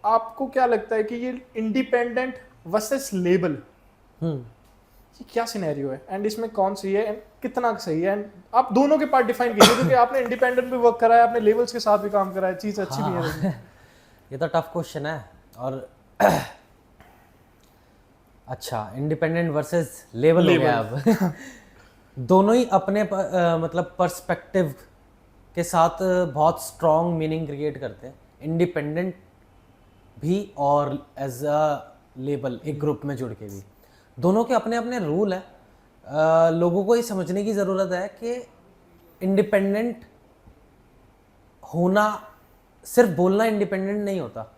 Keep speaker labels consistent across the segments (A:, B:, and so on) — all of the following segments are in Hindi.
A: आपको क्या लगता है कि ये इंडिपेंडेंट वर्सेस लेबल, ये क्या सिनेरियो है एंड इसमें कौन सही है एंड कितना सही है, एंड आप दोनों के पार्ट डिफाइन कीजिए क्योंकि आपने इंडिपेंडेंट भी वर्क करा है, आपने लेबल्स के साथ भी काम करा है, चीज़ अच्छी भी है वैसे।
B: ये तो टफ क्वेश्चन है। और अच्छा, इंडिपेंडेंट वर्सेस लेबल हो गया अब। दोनों ही अपने मतलब पर्सपेक्टिव के साथ बहुत स्ट्रॉन्ग मीनिंग क्रिएट करते हैं, इंडिपेंडेंट भी और एज अ लेबल एक ग्रुप में जुड़ के भी। दोनों के अपने अपने रूल हैं। लोगों को ये समझने की ज़रूरत है कि इंडिपेंडेंट होना सिर्फ बोलना इंडिपेंडेंट नहीं होता।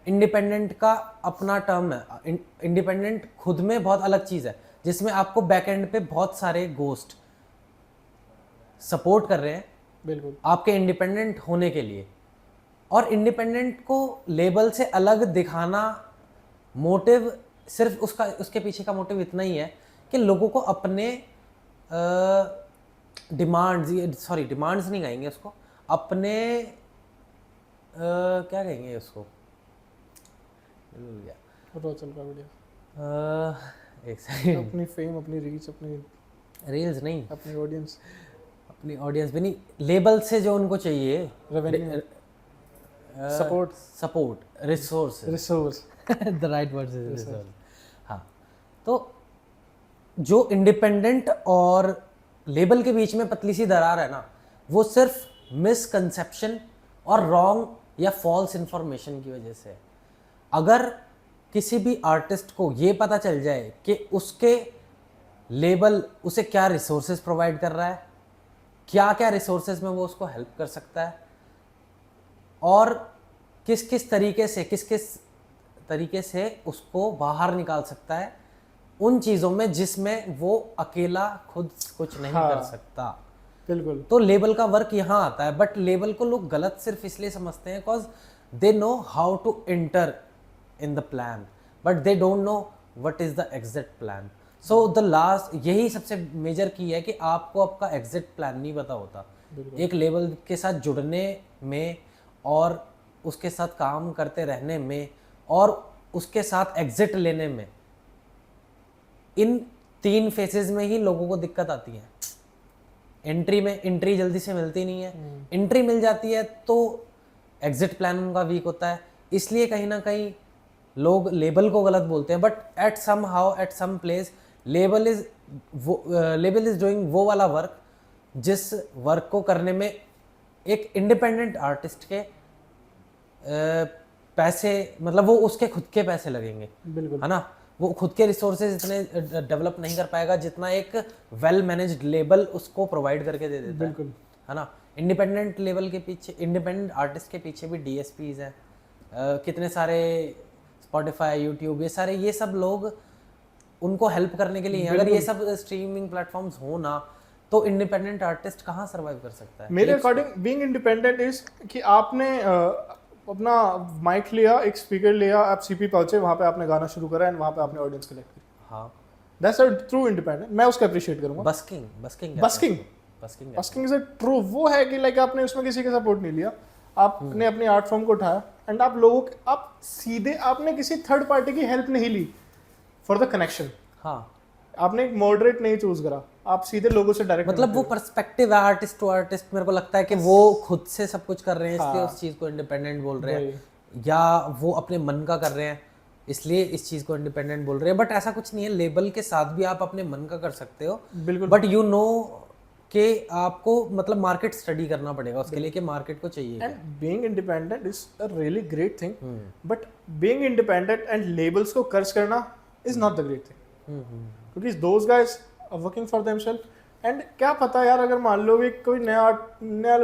B: इंडिपेंडेंट का अपना टर्म है। इंडिपेंडेंट खुद में बहुत अलग चीज़ है, जिसमें आपको बैक एंड पे बहुत सारे गोस्ट सपोर्ट कर रहे हैं
A: बिल्कुल
B: आपके इंडिपेंडेंट होने के लिए। और इंडिपेंडेंट को लेबल से अलग दिखाना मोटिव सिर्फ उसके पीछे का मोटिव इतना ही है कि लोगों को अपने डिमांड्स नहीं कहेंगे उसको, अपने क्या कहेंगे उसको,
A: रोचल का वीडियो,
B: एक सेकंड,
A: अपनी फेम, अपनी रीच, अपनी
B: रील्स नहीं,
A: अपनी
B: ऑडियंस भी नहीं, लेबल से जो उनको चाहिए,
A: revenue,
B: support, resource the right word is resource. हाँ, तो जो इंडिपेंडेंट और लेबल के बीच में पतली सी दरार है ना, वो सिर्फ मिसकंसेप्शन और रॉन्ग या फॉल्स इंफॉर्मेशन की वजह से है। अगर किसी भी आर्टिस्ट को ये पता चल जाए कि उसके लेबल उसे क्या रिसोर्सेज प्रोवाइड कर रहा है, क्या क्या रिसोर्सेज में वो उसको हेल्प कर सकता है, और किस किस तरीके से उसको बाहर निकाल सकता है उन चीज़ों में जिसमें वो अकेला खुद कुछ नहीं कर सकता।
A: बिल्कुल।
B: तो लेबल का वर्क यहाँ आता है, बट लेबल को लोग गलत सिर्फ इसलिए समझते हैं because they know how to enter in the plan, but they don't know what is the exit plan. So the last, यही सबसे मेजर की है कि आपको आपका एग्जिट प्लान नहीं पता होता। एक लेबल के साथ जुड़ने में और उसके साथ काम करते रहने में और उसके साथ एग्जिट लेने में, इन 3 फेसेस में ही लोगों को दिक्कत आती है। एंट्री जल्दी से मिलती नहीं है, एंट्री मिल जाती है तो एग्जिट प्लान उनका वीक होता है, इसलिए कहीं ना कहीं लोग लेबल को गलत बोलते हैं। But at some place label is doing वो वाला वर्क जिस वर्क को करने में एक इंडिपेंडेंट आर्टिस्ट के पैसे, मतलब वो उसके खुद के पैसे लगेंगे,
A: बिल्कुल,
B: है ना। वो खुद के रिसोर्सेज इतने डेवलप नहीं कर पाएगा जितना एक वेल मैनेज्ड लेबल उसको प्रोवाइड करके दे देता
A: बिल्कुल,
B: है ना। इंडिपेंडेंट लेवल के पीछे, इंडिपेंडेंट आर्टिस्ट के पीछे भी DSPs हैं, कितने सारे स्पॉटिफाई, यूट्यूब, ये सब लोग उनको हेल्प करने के लिए। अगर ये सब स्ट्रीमिंग प्लेटफॉर्म्स हो ना, तो इंडिपेंडेंट आर्टिस्ट कहाँ सर्वाइव कर सकता है?
A: मेरे अकॉर्डिंग बीइंग इंडिपेंडेंट इज कि आपने अपना माइक लिया, एक स्पीकर लिया, आप सीपी पहुंचे, वहां पे आपने गाना शुरू करा एंड वहां पे आपने ऑडियंस कलेक्ट की।
B: हाँ,
A: दैट्स अ ट्रू इंडिपेंडेंट, मैं उसको अप्रिशिएट करूंगा। बस्किंग इज अ ट्रू, वो है कि लाइक आपने उसमें किसी का सपोर्ट नहीं लिया, आपने अपनी आर्ट फॉर्म को उठाया एंड आप लोगों के, आप सीधे, आपने किसी थर्ड पार्टी की हेल्प नहीं ली फॉर द कनेक्शन।
B: हाँ,
A: आपने एक मॉडरेट नहीं चूज करा, आप सीधे लोगों से डायरेक्ट,
B: मतलब वो पर्सपेक्टिव है आर्टिस्ट टू आर्टिस्ट। मेरे को लगता है कि वो खुद से सब कुछ कर रहे हैं, इसलिए उस चीज को इंडिपेंडेंट बोल रहे हैं, या वो अपने मन का कर रहे हैं इसलिए इस चीज को इंडिपेंडेंट बोल रहे हैं। बट ऐसा कुछ नहीं है, लेबल के साथ भी आप अपने मन का कर सकते हो।
A: बिल्कुल,
B: बट यू नो कि आपको मतलब मार्केट स्टडी करना पड़ेगा उसके लिए कि मार्केट को चाहिए।
A: And being independent is a really great thing, but being independent and labels को कर्ज करना is not the great thing, क्योंकि those guys are working for themselves. And क्या पता यार, अगर मान लो कि कोई नया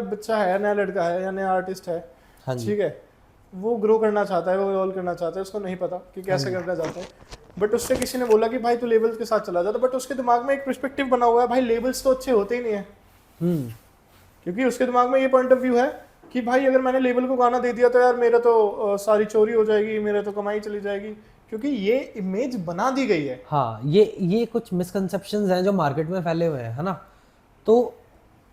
A: बच्चा है, नया लड़का है या नया आर्टिस्ट है, ठीक है, वो ग्रो करना चाहता है, वो इवॉल्व करना चाहता है, उसको नहीं पता कि कैसे करना चाहता है, बट उससे किसी ने बोला कि भाई तू लेबल्स के साथ चला जाता, बट उसके दिमाग में एक पर्सपेक्टिव बना हुआ है, भाई लेबल्स तो अच्छे होते ही नहीं है, क्योंकि उसके दिमाग में ये पॉइंट ऑफ व्यू है कि भाई अगर मैंने लेबल को गाना दे दिया तो यार मेरा तो सारी चोरी हो जाएगी, मेरा तो कमाई चली जाएगी, क्योंकि ये इमेज बना दी गई है।
B: हाँ, ये कुछ मिसकंसेप्शंस हैं जो मार्केट में फैले हुए हैं, है ना। तो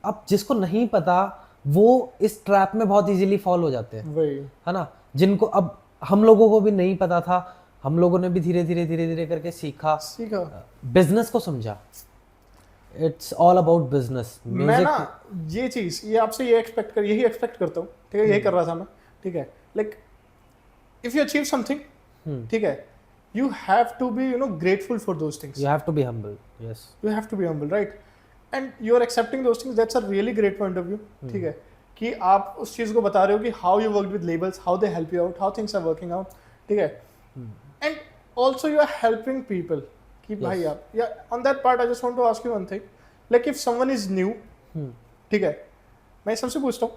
B: अब जिसको नहीं पता वो इस ट्रैप में बहुत इजीली फॉल हो जाते हैं,
A: वही
B: है ना। जिनको अब हम लोगों को भी नहीं पता था, हम लोगों ने भी धीरे धीरे करके सीखा, बिजनेस को समझा। It's all about business.
A: मैं ना ये चीज ये आपसे यही एक्सपेक्ट करता हूँ, ठीक है, यही कर रहा था मैं, ठीक है, like if you achieve something, ठीक है, you have to be grateful for those things.
B: You have to be humble. Yes.
A: You have to be humble, right? And you're accepting those things. That's a really great point of view. ठीक है, कि आप उस चीज को बता रहे हो कि how you worked with labels, how they help you out, how things are working out, ठीक है, and also you are helping people. कि भाई आप, yeah, on that part I just want to ask you one thing, like if someone is new, ठीक है, मैं सबसे पूछता हूँ,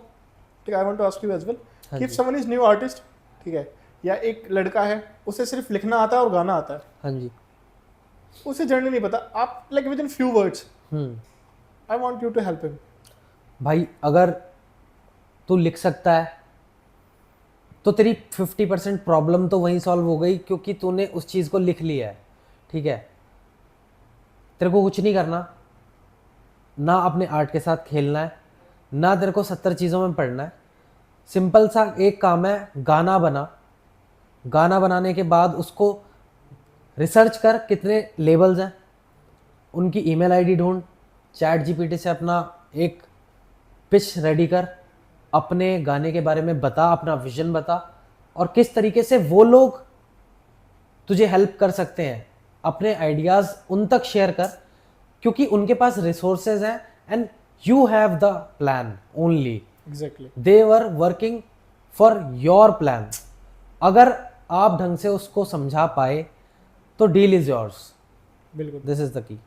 A: ठीक है, I want to ask you as well, कि if someone is new artist, ठीक है, या एक लड़का है उसे सिर्फ लिखना आता है और गाना आता है,
B: हाँ जी,
A: उसे जर्नी नहीं पता, आप like within few words I want you to help him.
B: भाई अगर तू लिख सकता है तो तेरी 50% प्रॉब्लम तो वहीं सॉल्व हो गई, क्योंकि तूने उस चीज़ को लिख लिया है, ठीक है। तेरे को कुछ नहीं करना, ना अपने आर्ट के साथ खेलना है, ना तेरे को 70 चीज़ों में पढ़ना है। सिंपल सा एक काम है, गाना बना, गाना बनाने के बाद उसको रिसर्च कर कितने लेबल्स हैं, उनकी ईमेल आईडी ढूंढ, चैट जीपीटी से अपना एक पिच रेडी कर, अपने गाने के बारे में बता, अपना विजन बता, और किस तरीके से वो लोग तुझे हेल्प कर सकते हैं, अपने आइडियाज़ उन तक शेयर कर, क्योंकि उनके पास रिसोर्सेज हैं and you have the plan only.
A: Exactly,
B: they were working for your plan. अगर आप ढंग से उसको समझा पाए तो डील इज योर्स।
A: बिल्कुल,
B: दिस इज द की।